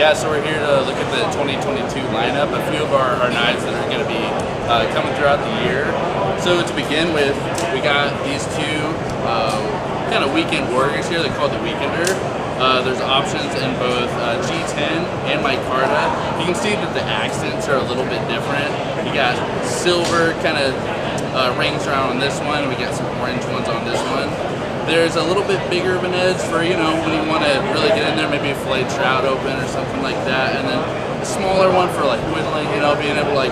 Yeah, so we're here to look at the 2022 lineup, a few of our knives that are going to be coming throughout the year. So to begin with, we got these two kind of weekend warriors here. They're called the Weekender. There's options in both G10 and micarta. You can see that the accents are a little bit different. You got silver kind of rings around on this one, and we got some orange ones on this one. There's a little bit bigger of an edge for, you know, when you want to really get in there, maybe a filleted trout open or something like that. And then a smaller one for like whittling, you know, being able to like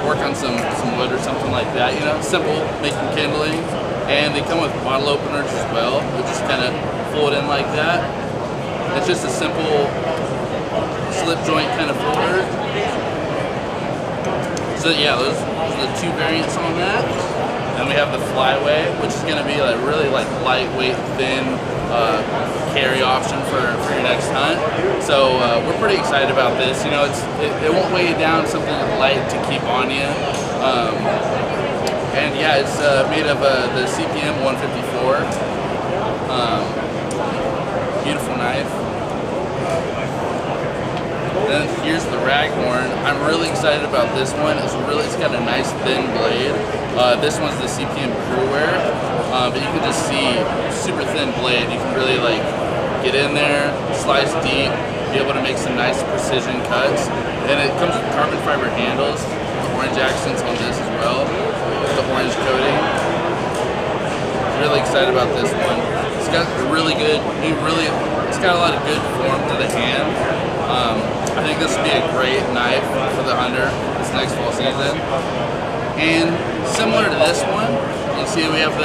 work on some wood or something like that, you know, simple, making kindling. And they come with bottle openers as well. You just kind of fold in like that. It's just a simple slip joint kind of folder. So yeah, those are the two variants on that. And we have the flyway, which is going to be like really like lightweight, thin carry option for your next hunt. So we're pretty excited about this. You know, it won't weigh you down, something light to keep on you. And yeah, it's made of the CPM 154. Beautiful knife. Then here's the Raghorn. I'm really excited about this one. It's got a nice thin blade. This one's the CPM Crewwear, but you can just see super thin blade. You can really like get in there, slice deep, be able to make some nice precision cuts. And it comes with carbon fiber handles, the orange accents on this as well, the orange coating. Really excited about this one. It's got really good, it's got a lot of good form to the hand. I think this would be a great knife for the hunter this next fall season. And similar to this one, you see we have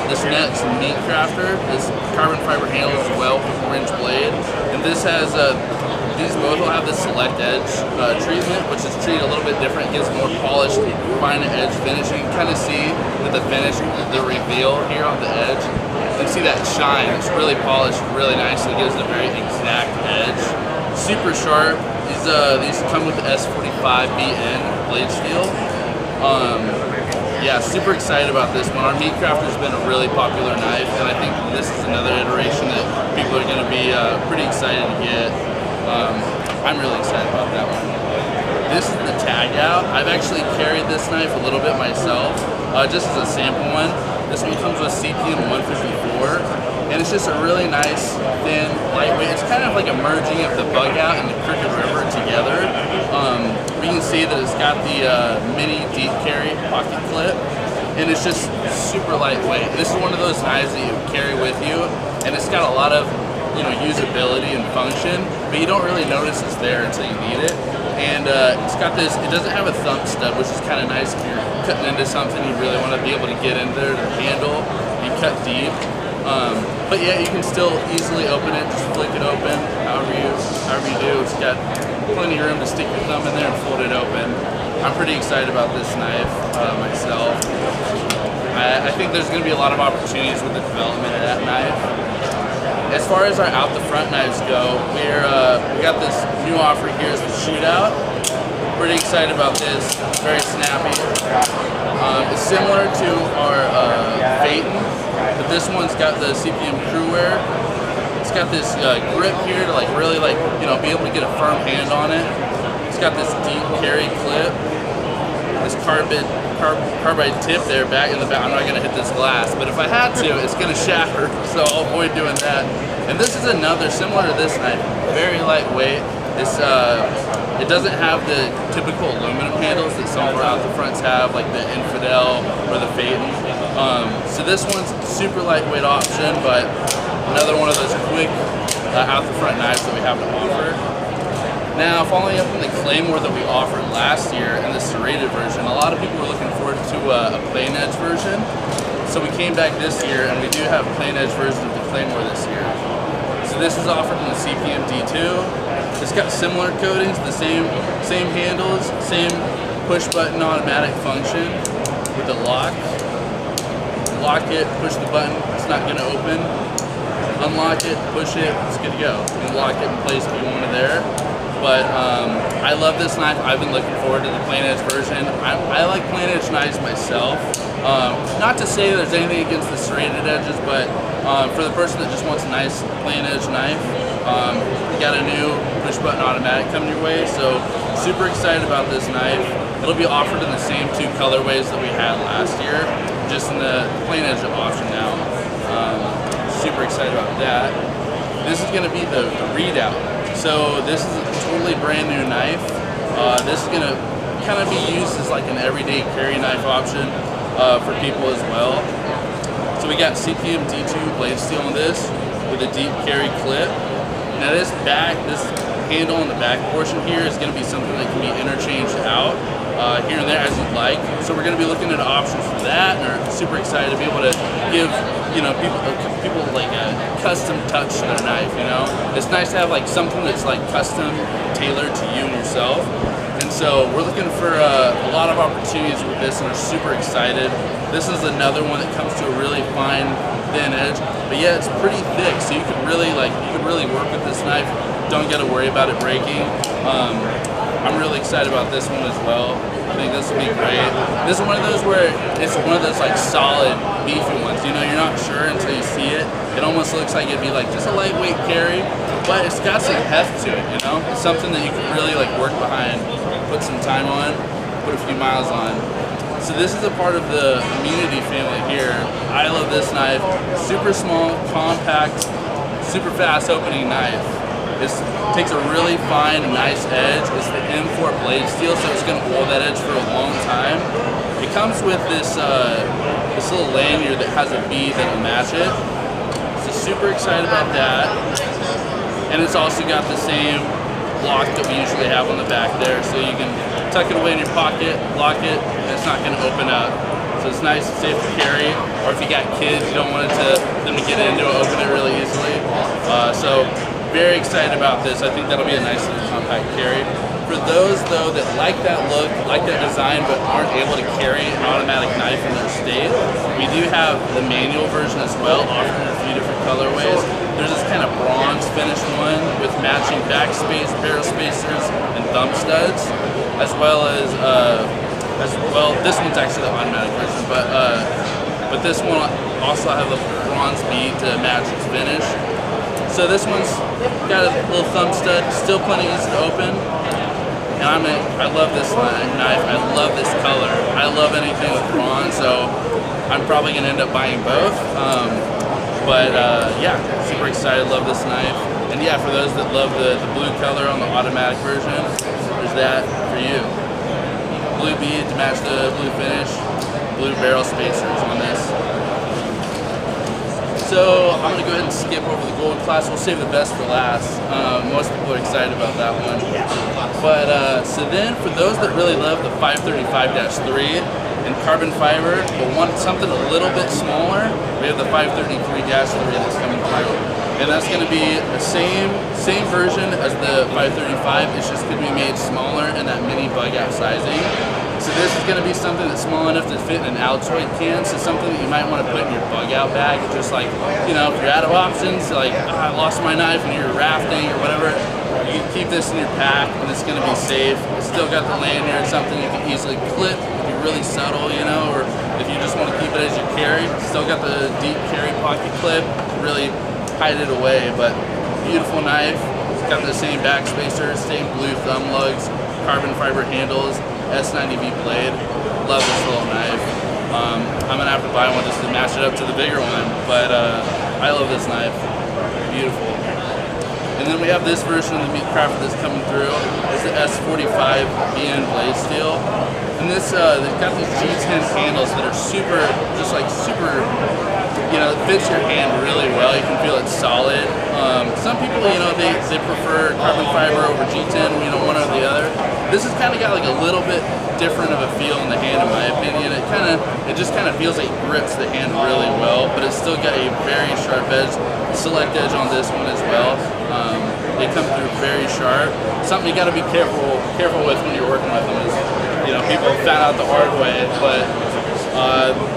this Nets Meat Crafter, this carbon fiber handle as well with orange blade. And this has, these both will have the select edge treatment, which is treated a little bit different. It gives more polished, fine edge finish. You can kind of see that the finish, the reveal here on the edge. You can see that shine. It's really polished, really nice. It gives a very exact edge. Super sharp. These come with the S45BN blade steel. Yeah, super excited about this one. Our Meat Crafter's been a really popular knife, and I think this is another iteration that people are going to be pretty excited to get. I'm really excited about that one. This is the Tag Out. I've actually carried this knife a little bit myself, just as a sample one. This one comes with CPM 154. And it's just a really nice, thin, lightweight. It's kind of like a merging of the Bug Out and the Crooked River together. We can see that it's got the mini deep carry pocket clip, and it's just super lightweight. This is one of those knives that you carry with you, and it's got a lot of, you know, usability and function, but you don't really notice it's there until you need it. And it's got this, it doesn't have a thumb stub, which is kind of nice if you're cutting into something you really want to be able to get in there to the handle and cut deep. But yeah, you can still easily open it, just flick it open, however you do. It's got plenty of room to stick your thumb in there and fold it open. I'm pretty excited about this knife myself. I think there's going to be a lot of opportunities with the development of that knife. As far as our out the front knives go, we got this new offer here is the Shootout. Pretty excited about this. It's very snappy. It's similar to our Phaeton, but this one's got the CPM Crewwear. It's got this grip here to like really like, you know, be able to get a firm hand on it. It's got this deep carry clip, this carbide tip there back in the back. I'm not gonna hit this glass, but if I had to, it's gonna shatter, so I'll avoid doing that. And this is another similar to this knife, very lightweight. It doesn't have the typical aluminum handles that some of our out the fronts have, like the Infidel or the Phaeton. So this one's a super lightweight option, but another one of those quick out the front knives that we have to offer. Now, following up on the Claymore that we offered last year and the serrated version, a lot of people were looking forward to a plain edge version. So we came back this year, and we do have a plain edge version of the Claymore this year. So this is offered in the CPM D2. It's got similar coatings, the same handles, same push button automatic function with the lock. Lock it, push the button, it's not going to open. Unlock it, push it, it's good to go. You can lock it in place if you want it there. But I love this knife. I've been looking forward to the plain edge version. I like plain edge knives myself. Not to say there's anything against the serrated edges, but for the person that just wants a nice plain edge knife, We got a new push button automatic coming your way, so super excited about this knife. It'll be offered in the same 2 colorways that we had last year, just in the plain edge option now. Super excited about that. This is going to be the readout. So this is a totally brand new knife. This is going to kind of be used as like an everyday carry knife option for people as well. So we got CPM D2 blade steel on this with a deep carry clip. Now this handle in the back portion here is going to be something that can be interchanged out here and there as you'd like. So we're going to be looking at options for that, and are super excited to be able to give people like a custom touch to their knife. It's nice to have like something that's like custom tailored to you and yourself. And so we're looking for a lot of opportunities with this, and are super excited. This is another one that comes to a really fine thin edge, but yeah, it's pretty thick, so you could really work with this knife. Don't got to worry about it breaking. I'm really excited about this one as well. I think this will be great. This is one of those where it's one of those like solid beefy ones. You're not sure until you see it. It almost looks like it'd be like just a lightweight carry, but it's got some heft to it. It's something that you can really like work behind, put some time on, put a few miles on. So this is a part of the Immunity family here. I love this knife. Super small, compact, super fast opening knife. It takes a really fine, nice edge. It's the M4 blade steel, so it's going to hold that edge for a long time. It comes with this little lanyard that has a bead that will match it. So super excited about that. And it's also got the same lock that we usually have on the back there, so you can tuck it away in your pocket, lock it, and it's not going to open up. So it's nice and safe to carry, or if you got kids, you don't want them to get into it, open it really easily. So very excited about this. I think that'll be a nice little compact carry. For those though that like that look, like that design, but aren't able to carry an automatic knife in their state, we do have the manual version as well, offered in a few different colorways. There's this kind of bronze finished one with matching backspace, barrel spacers, and thumb studs, as well, this one's actually the automatic version, but this one also have the bronze bead to match its finish. So this one's got a little thumb stud, still plenty easy to open. And I love this knife. I love this color. I love anything with bronze, so I'm probably gonna end up buying both. Yeah, super excited. Love this knife. And yeah, for those that love the blue color on the automatic version, there's that for you. Blue bead to match the blue finish. Blue barrel spacers on this. So I'm going to go ahead and skip over the gold class. We'll save the best for last. Most people are excited about that one. But so then for those that really love the 535-3 and carbon fiber, but want something a little bit smaller, we have the 533-3 that's coming through. And that's going to be the same version as the 535. It's just going to be made smaller in that mini bug out sizing. So this is going to be something that's small enough to fit in an Altoid can, so something that you might want to put in your bug out bag. Just like, if you're out of options, like, I lost my knife and you're rafting or whatever, you can keep this in your pack and it's going to be safe. It's still got the lanyard, something you can easily clip if you're really subtle, or if you just want to keep it as you carry. Still got the deep carry pocket clip, really hide it away, but beautiful knife. It's got the same back spacers, same blue thumb lugs, carbon fiber handles, S90V blade. Love this little knife. I'm gonna have to buy one just to match it up to the bigger one, but I love this knife. Beautiful. And then we have this version of the meat crafter that's coming through. It's the S45 BN blade steel. And this, they've got these G10 handles that are super, it fits your hand really well. You can feel it's solid. Some people, they prefer carbon fiber over G10, one or the other. This has kind of got like a little bit different of a feel in the hand, in my opinion. It just kind of feels like it grips the hand really well, but it's still got a very sharp edge, select edge on this one as well. They come through very sharp. Something you got to be careful with when you're working with them is, people found out the hard way. But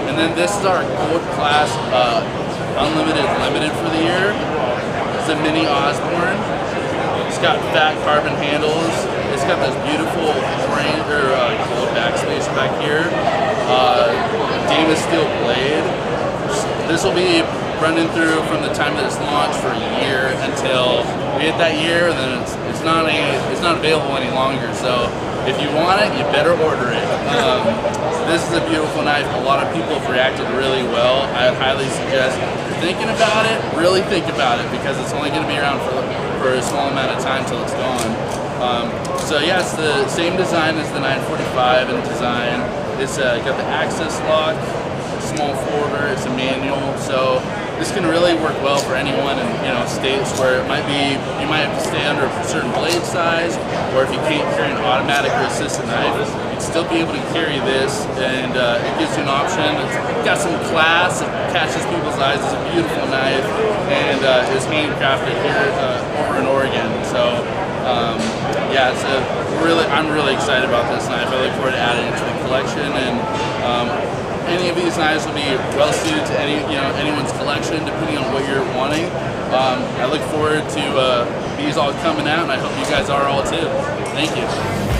and then this is our gold class unlimited limited for the year. It's a mini Osborne. It's got fat carbon handles. It's got this beautiful gold backspace back here. Damas steel blade. this will be running through from the time that it's launched for a year until we hit that year, and then it's not available any longer. So if you want it, you better order it. This is a beautiful knife. A lot of people have reacted really well. I highly suggest, if you're thinking about it, really think about it, because it's only going to be around for a small amount of time till it's gone. So yeah, it's the same design as the 945 in design. It's got the access lock, small folder, it's a manual, so this can really work well for anyone in states where you might have to stay under a certain blade size, or if you can't carry an automatic or assisted knife, you'd still be able to carry this, and it gives you an option. It's got some class, it catches people's eyes. It's a beautiful knife, and it's handcrafted here over in Oregon. So yeah, I'm really excited about this knife. I look forward to adding it to the collection, and any of these knives will be well suited to anyone's collection, depending on what you're wanting. I look forward to these all coming out, and I hope you guys are all too. Thank you.